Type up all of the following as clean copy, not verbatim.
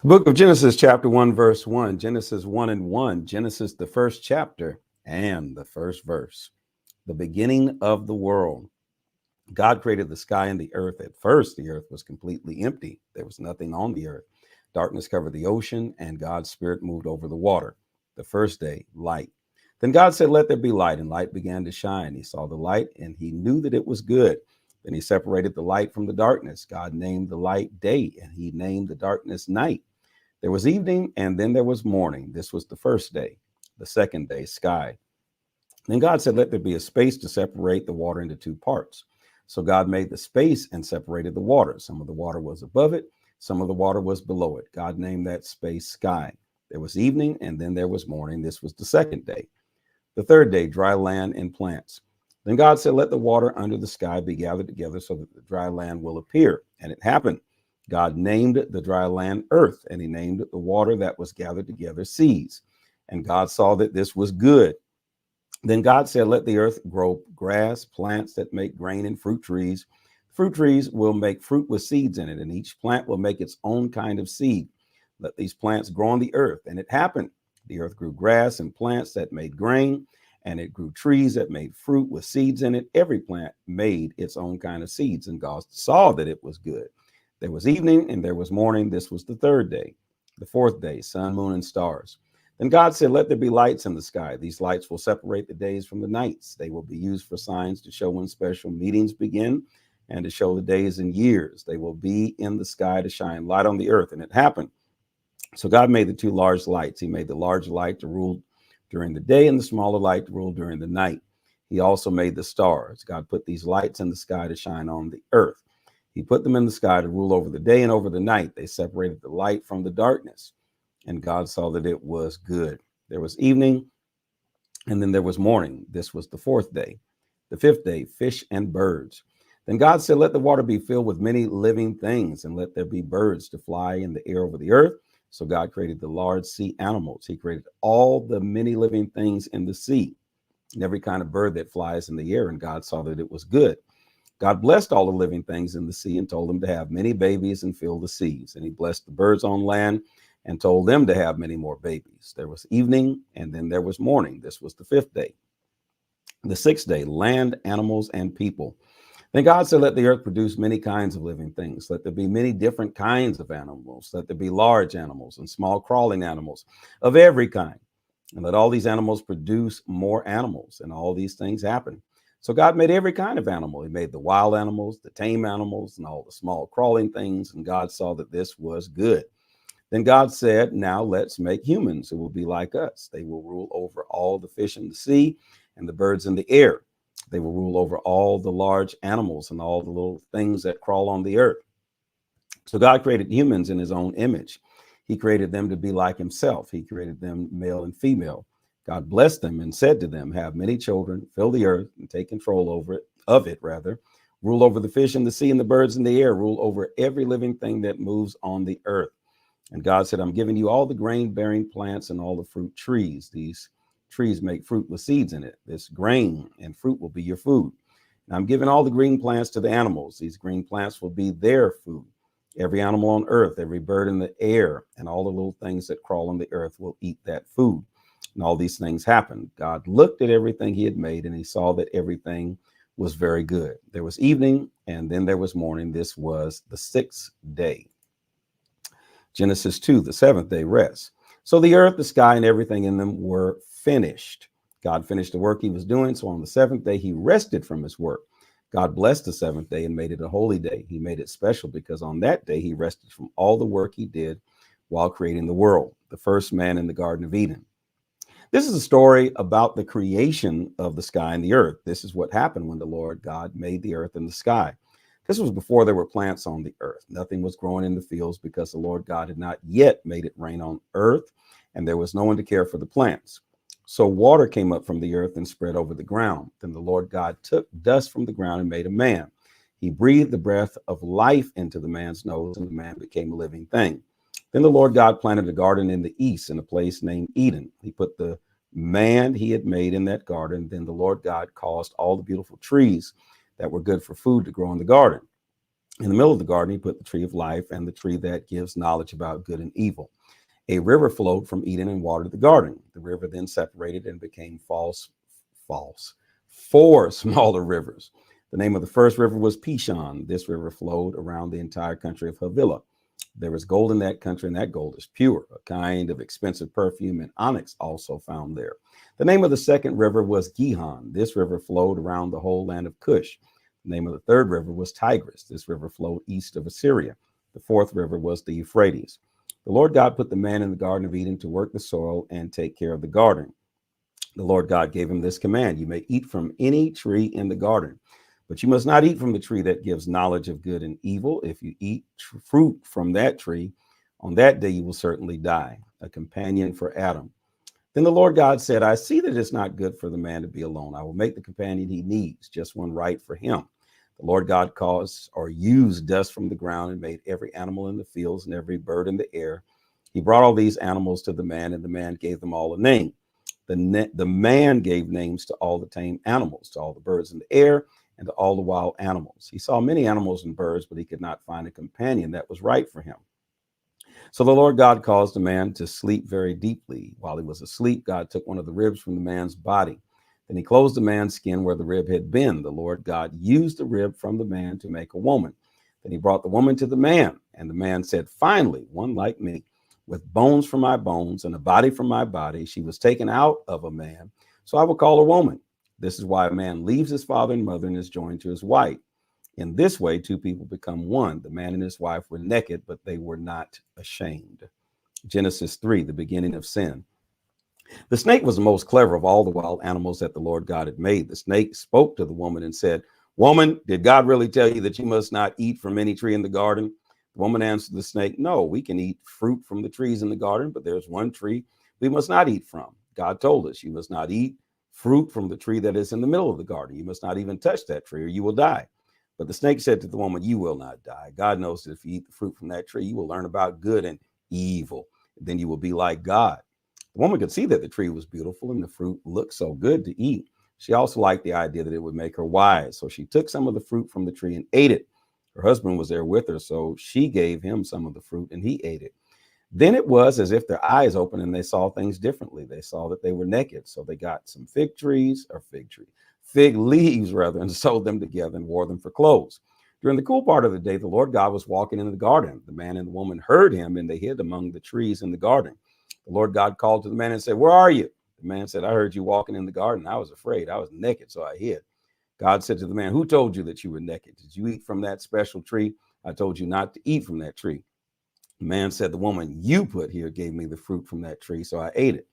The book of Genesis, chapter 1, verse 1, Genesis 1 and 1, Genesis, the first chapter and the first verse. The beginning of the world. God created the sky and the earth. At first, the earth was completely empty. There was nothing on the earth. Darkness covered the ocean, and God's spirit moved over the water. The first day, light. Then God said, "Let there be light," and light began to shine. He saw the light, and he knew that it was good. Then he separated the light from the darkness. God named the light day, and he named the darkness night. There was evening, and then there was morning. This was the first day. The second day, sky. Then God said, "Let there be a space to separate the water into two parts." So God made the space and separated the water. Some of the water was above it, some of the water was below it. God named that space sky. There was evening, and then there was morning. This was the second day. The third day, dry land and plants. Then God said, "Let the water under the sky be gathered together so that the dry land will appear." And it happened. God named the dry land earth, and he named the water that was gathered together seas. And God saw that this was good. Then God said, "Let the earth grow grass, plants that make grain, and fruit trees. Fruit trees will make fruit with seeds in it, and each plant will make its own kind of seed. Let these plants grow on the earth." And it happened. The earth grew grass and plants that made grain, and it grew trees that made fruit with seeds in it. Every plant made its own kind of seeds, and God saw that it was good. There was evening, and there was morning. This was the third day. The fourth day, sun, moon, and stars. Then God said, "Let there be lights in the sky. These lights will separate the days from the nights. They will be used for signs to show when special meetings begin and to show the days and years. They will be in the sky to shine light on the earth." And it happened. So God made the two large lights. He made the large light to rule during the day and the smaller light to rule during the night. He also made the stars. God put these lights in the sky to shine on the earth. He put them in the sky to rule over the day and over the night. They separated the light from the darkness. And God saw that it was good. There was evening, and then there was morning. This was the fourth day. The fifth day, fish and birds. Then God said, "Let the water be filled with many living things, and let there be birds to fly in the air over the earth." So God created the large sea animals. He created all the many living things in the sea, and every kind of bird that flies in the air. And God saw that it was good. God blessed all the living things in the sea and told them to have many babies and fill the seas. And he blessed the birds on land and told them to have many more babies. There was evening, and then there was morning. This was the fifth day. The sixth day, land, animals, and people. Then God said, "Let the earth produce many kinds of living things. Let there be many different kinds of animals. Let there be large animals and small crawling animals of every kind. And let all these animals produce more animals." And all these things happened. So God made every kind of animal. He made the wild animals, the tame animals, and all the small crawling things. And God saw that this was good. Then God said, "Now let's make humans who will be like us. They will rule over all the fish in the sea and the birds in the air. They will rule over all the large animals and all the little things that crawl on the earth." So God created humans in his own image. He created them to be like himself. He created them male and female. God blessed them and said to them, "Have many children, fill the earth and take control of it rather. Rule over the fish in the sea and the birds in the air. Rule over every living thing that moves on the earth." And God said, "I'm giving you all the grain bearing plants and all the fruit trees. These trees make fruit with seeds in it. This grain and fruit will be your food. And I'm giving all the green plants to the animals. These green plants will be their food. Every animal on earth, every bird in the air, and all the little things that crawl on the earth will eat that food." And all these things happened. God looked at everything he had made, and he saw that everything was very good. There was evening, and then there was morning. This was the sixth day. Genesis 2, the seventh day, rest. So the earth, the sky, and everything in them were finished. God finished the work he was doing. So on the seventh day, he rested from his work. God blessed the seventh day and made it a holy day. He made it special because on that day, he rested from all the work he did while creating the world, the first man in the Garden of Eden. This is a story about the creation of the sky and the earth. This is what happened when the Lord God made the earth and the sky. This was before there were plants on the earth. Nothing was growing in the fields because the Lord God had not yet made it rain on earth, and there was no one to care for the plants. So water came up from the earth and spread over the ground. Then the Lord God took dust from the ground and made a man. He breathed the breath of life into the man's nose, and the man became a living thing. Then the Lord God planted a garden in the east in a place named Eden. He put the man he had made in that garden. Then the Lord God caused all the beautiful trees that were good for food to grow in the garden. In the middle of the garden, he put the tree of life and the tree that gives knowledge about good and evil. A river flowed from Eden and watered the garden. The river then separated and became four smaller rivers. The name of the first river was Pishon. This river flowed around the entire country of Havilah. There is gold in that country, and that gold is pure, a kind of expensive perfume, and onyx also found there. The name of the second river was Gihon. This river flowed around the whole land of Cush. The name of the third river was Tigris. This river flowed east of Assyria. The fourth river was the Euphrates. The Lord God put the man in the Garden of Eden to work the soil and take care of the garden. The Lord God gave him this command: you may eat from any tree in the garden, but you must not eat from the tree that gives knowledge of good and evil. If you eat fruit from that tree, on that day you will certainly die. A companion for Adam. Then the Lord God said, I see that it's not good for the man to be alone. I will make the companion he needs, just one right for him. The Lord God caused or used dust from the ground and made every animal in the fields and every bird in the air. He brought all these animals to the man, and the man gave them all a name. The man gave names to all the tame animals, to all the birds in the air, and to all the wild animals. He saw many animals and birds, but he could not find a companion that was right for him. So the Lord God caused the man to sleep very deeply. While he was asleep, God took one of the ribs from the man's body. Then he closed the man's skin where the rib had been. The Lord God used the rib from the man to make a woman. Then he brought the woman to the man, and the man said, finally, one like me, with bones from my bones and a body from my body. She was taken out of a man, so I will call her woman. This is why a man leaves his father and mother and is joined to his wife. In this way, two people become one. The man and his wife were naked, but they were not ashamed. Genesis 3, the beginning of sin. The snake was the most clever of all the wild animals that the Lord God had made. The snake spoke to the woman and said, woman, did God really tell you that you must not eat from any tree in the garden? The woman answered the snake, no, we can eat fruit from the trees in the garden, but there's one tree we must not eat from. God told us you must not eat fruit from the tree that is in the middle of the garden. You must not even touch that tree or you will die. But the snake said to the woman, you will not die. God knows that if you eat the fruit from that tree, you will learn about good and evil. Then you will be like God. The woman could see that the tree was beautiful and the fruit looked so good to eat. She also liked the idea that it would make her wise. So she took some of the fruit from the tree and ate it. Her husband was there with her, so she gave him some of the fruit and he ate it. Then it was as if their eyes opened and they saw things differently. They saw that they were naked. So they got some fig leaves rather, and sewed them together and wore them for clothes. During the cool part of the day, the Lord God was walking in the garden. The man and the woman heard him and they hid among the trees in the garden. The Lord God called to the man and said, where are you? The man said, I heard you walking in the garden. I was afraid. I was naked, so I hid. God said to the man, who told you that you were naked? Did you eat from that special tree? I told you not to eat from that tree. The man said, the woman you put here gave me the fruit from that tree, so I ate it.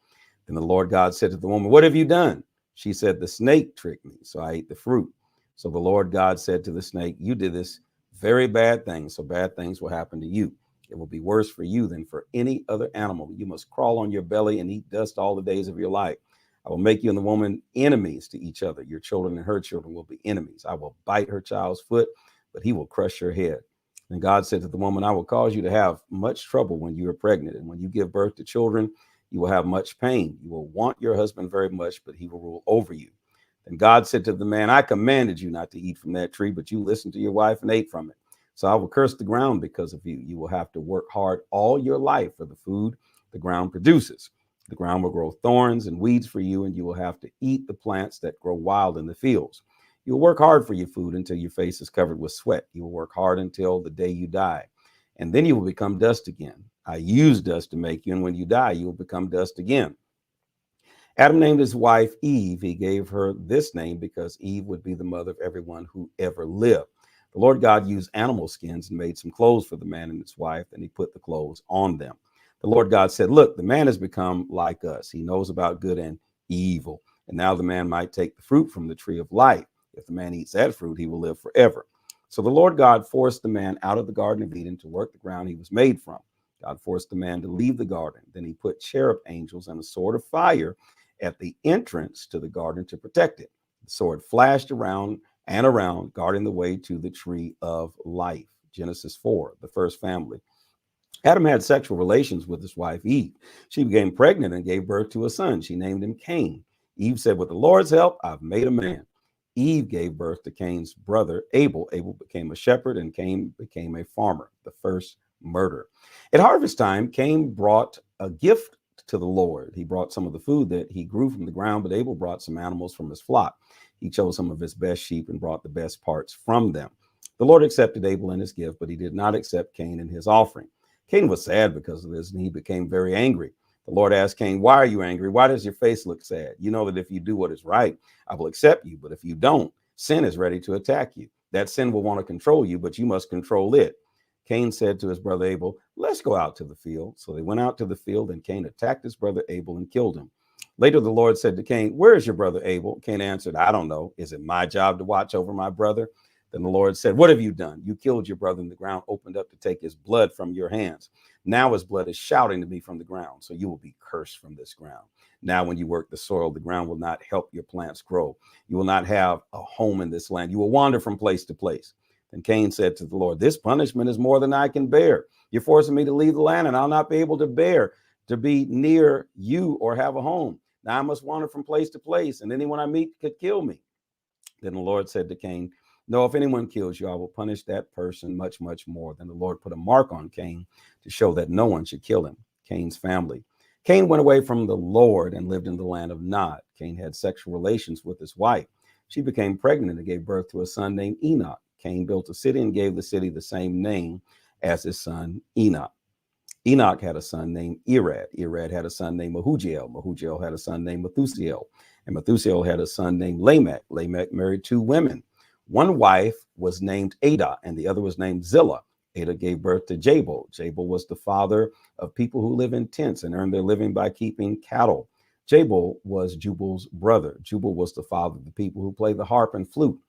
Then the Lord God said to the woman, what have you done? She said, the snake tricked me, so I ate the fruit. So the Lord God said to the snake, you did this very bad thing, so bad things will happen to you. It will be worse for you than for any other animal. You must crawl on your belly and eat dust all the days of your life. I will make you and the woman enemies to each other. Your children and her children will be enemies. I will bite her child's foot, but he will crush her head. And God said to the woman, I will cause you to have much trouble when you are pregnant. And when you give birth to children, you will have much pain. You will want your husband very much, but he will rule over you. And God said to the man, I commanded you not to eat from that tree, but you listened to your wife and ate from it. So I will curse the ground because of you. You will have to work hard all your life for the food the ground produces. The ground will grow thorns and weeds for you, and you will have to eat the plants that grow wild in the fields. You will work hard for your food until your face is covered with sweat. You will work hard until the day you die, and then you will become dust again. I use dust to make you, and when you die, you will become dust again. Adam named his wife Eve. He gave her this name because Eve would be the mother of everyone who ever lived. The Lord God used animal skins and made some clothes for the man and his wife, and he put the clothes on them. The Lord God said, look, the man has become like us. He knows about good and evil. And now the man might take the fruit from the tree of life. If the man eats that fruit, he will live forever. So the Lord God forced the man out of the Garden of Eden to work the ground he was made from. God forced the man to leave the garden. Then he put cherub angels and a sword of fire at the entrance to the garden to protect it. The sword flashed around and around, guarding the way to the tree of life. Genesis 4, the first family. Adam had sexual relations with his wife Eve. She became pregnant and gave birth to a son. She named him Cain. Eve said, with the Lord's help, I've made a man. Eve gave birth to Cain's brother, Abel. Abel became a shepherd, and Cain became a farmer, the first murder. At harvest time, Cain brought a gift to the Lord. He brought some of the food that he grew from the ground, but Abel brought some animals from his flock. He chose some of his best sheep and brought the best parts from them. The Lord accepted Abel and his gift, but he did not accept Cain and his offering. Cain was sad because of this, and he became very angry. The Lord asked Cain, "Why are you angry? Why does your face look sad? You know that if you do what is right, I will accept you. But if you don't, sin is ready to attack you. That sin will want to control you, but you must control it." Cain said to his brother Abel, "Let's go out to the field." So they went out to the field, and Cain attacked his brother Abel and killed him. Later, the Lord said to Cain, "Where is your brother Abel?" Cain answered, "I don't know. Is it my job to watch over my brother?" Then the Lord said, "What have you done? You killed your brother, and the ground opened up to take his blood from your hands. Now his blood is shouting to me from the ground, so you will be cursed from this ground. Now when you work the soil, the ground will not help your plants grow. You will not have a home in this land. You will wander from place to place." Then Cain said to the Lord, "This punishment is more than I can bear. You're forcing me to leave the land, and I'll not be able to bear to be near you or have a home. Now I must wander from place to place, and anyone I meet could kill me." Then the Lord said to Cain, "No, if anyone kills you, I will punish that person much, much more." Then the Lord put a mark on Cain to show that no one should kill him, Cain's family. Cain went away from the Lord and lived in the land of Nod. Cain had sexual relations with his wife. She became pregnant and gave birth to a son named Enoch. Cain built a city and gave the city the same name as his son Enoch. Enoch had a son named Irad. Irad had a son named Mehujael. Mehujael had a son named Methusael. And Methusael had a son named Lamech. Lamech married two women. One wife was named Ada, and the other was named Zillah. Ada gave birth to Jabal. Jabal was the father of people who live in tents and earn their living by keeping cattle. Jabal was Jubal's brother. Jubal was the father of the people who play the harp and flute.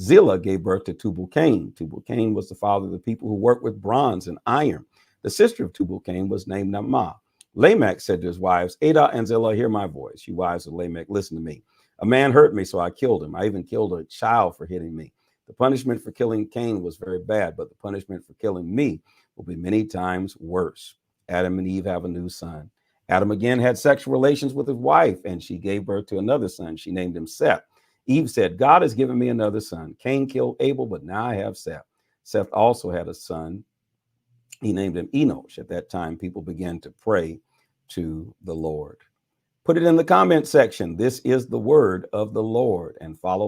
Zillah gave birth to Tubal-Cain. Tubal-Cain was the father of the people who work with bronze and iron. The sister of Tubal-Cain was named Naamah. Lamech said to his wives, "Ada and Zillah, hear my voice. You wives of Lamech, listen to me. A man hurt me, so I killed him. I even killed a child for hitting me. The punishment for killing Cain was very bad, but the punishment for killing me will be many times worse." Adam and Eve have a new son. Adam again had sexual relations with his wife, and she gave birth to another son. She named him Seth. Eve said, "God has given me another son." Cain killed Abel, but now I have Seth. Seth also had a son. He named him Enosh. At that time, people began to pray to the Lord. Put it in the comment section. This is the word of the Lord, and follow